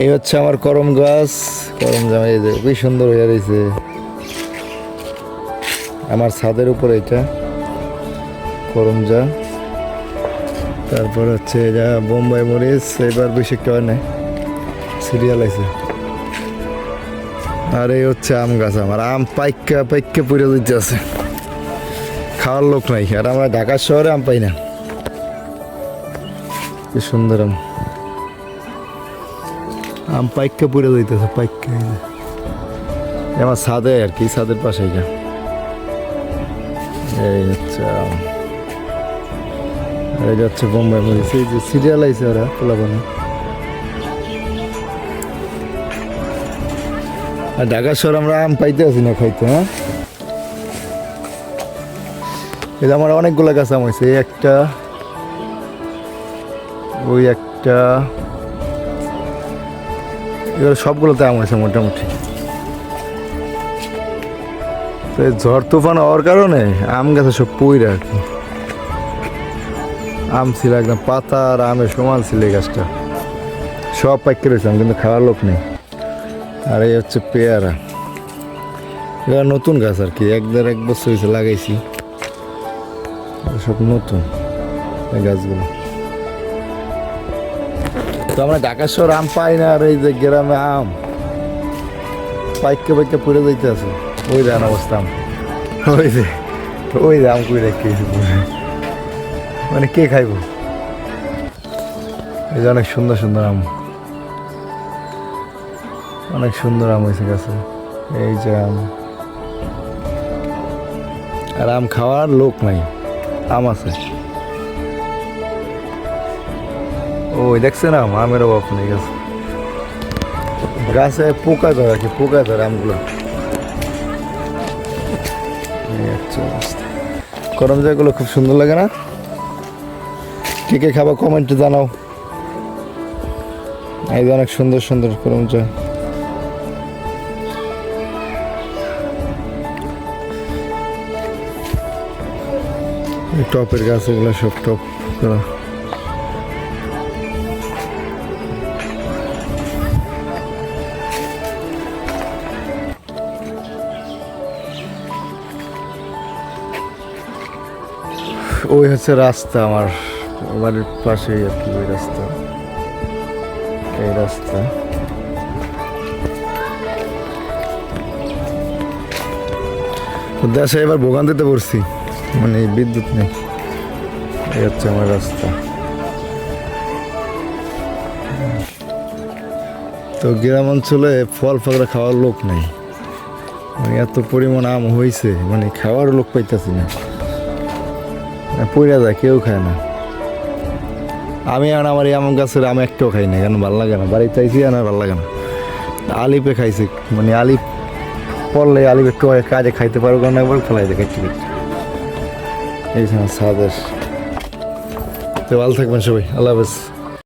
এই হচ্ছে আমার করম গাছ। করম জামা এই যে খুবই সুন্দর হয়ে রয়েছে আমার ছাদের উপরে। এটা করমজা। তারপর হচ্ছে এটা বোম্বাই মরিচ, এবার বেশি একটা হয় না, সিরিয়াল আছে। আর এই হচ্ছে আম গাছ আমার, আম পাইকা পাইকা পুড়ে দিতে আছে, খাওয়ার লোক নাই। আর আমরা ঢাকা শহরে আম পাই না। কি সুন্দর আম, আম পাইকা পুড়ে দিতেছে পাইকা। আমার ছাদে আর কি, ছাদের পাশে এটা। এই হচ্ছে আম, আর এটা হচ্ছে বোম্বাই মরিচ। এই যে সিরিয়াল আইছে ওরা পোলাপানে। আর ঢাকা শহর আমরা আম পাইতে আছি না খাইতে। হ্যাঁ, এটা আমার অনেকগুলো গাছ আম হয়েছে। এই একটা, ওই একটা, এগুলো সবগুলোতে আম হয়েছে মোটামুটি। তো এই ঝড় তুফান হওয়ার কারণে আম গাছে সব পইরা আর কি। আম ছিল একদম পাতা আর আমের সমান ছিল এই গাছটা, সব পাইকে রয়েছে, কিন্তু খাওয়ার লোক নেই। আর এই হচ্ছে পেয়ারা, এটা নতুন গাছ আর কি, এক বছর হয়েছে লাগাইছি, সব নতুন এই গাছগুলো। তো আমরা ঢাকা শহর আম পাই না, আর এই যে গ্রামে আম পাইকে পাইকে পড়ে যাইতে আছে। ওই দেন অবস্থা আম, ওই যে আম কই রেখেছি, মানে কে খাইব। এই যে অনেক সুন্দর সুন্দর আম, অনেক সুন্দর আম হয়েছে গাছে। এই যে আম, আর আম খাওয়ার লোক নাই, আম আছে। ওই দেখছেন আমের অভাব নেই গাছে, গাছে পোকা ধরে আর কি, পোকা ধরে আমগুলো। করম জায়গাগুলো খুব সুন্দর লাগে না? কে কে খাবার কমেন্টে জানাও। এই যে অনেক সুন্দর সুন্দর করম চা। টপের গাছ এগুলো সব টপ করা। ওই হচ্ছে রাস্তা আমার বাড়ির পাশেই আর কি, ওই রাস্তা, এই রাস্তা। দেশে এবার ভোগান্তিতে পড়ছি, মানে বিদ্যুৎ নেই। এই হচ্ছে আমার রাস্তা। তো গ্রাম অঞ্চলে ফল ফাকড়া খাওয়ার লোক নেই, মানে এত পরিমাণ আম হয়েছে, মানে খাওয়ার লোক পাইতেছি না, পড়ে যায়, কেউ খায় না। আমি আর আমার এই আম গাছের আম একটাও খাই না, কেন ভালো লাগে না, বাড়িতে আইসি আর ভালো লাগে না। আলিপে খাইছি, মানে আলিপ পড়লে আলিপ একটু কাজে খাইতে পারবো, কারণ একবার ফেলাই দেখে একটু এই ছাদের। তো ভালো থাকবেন সবাই, আল্লাহ হাফেজ।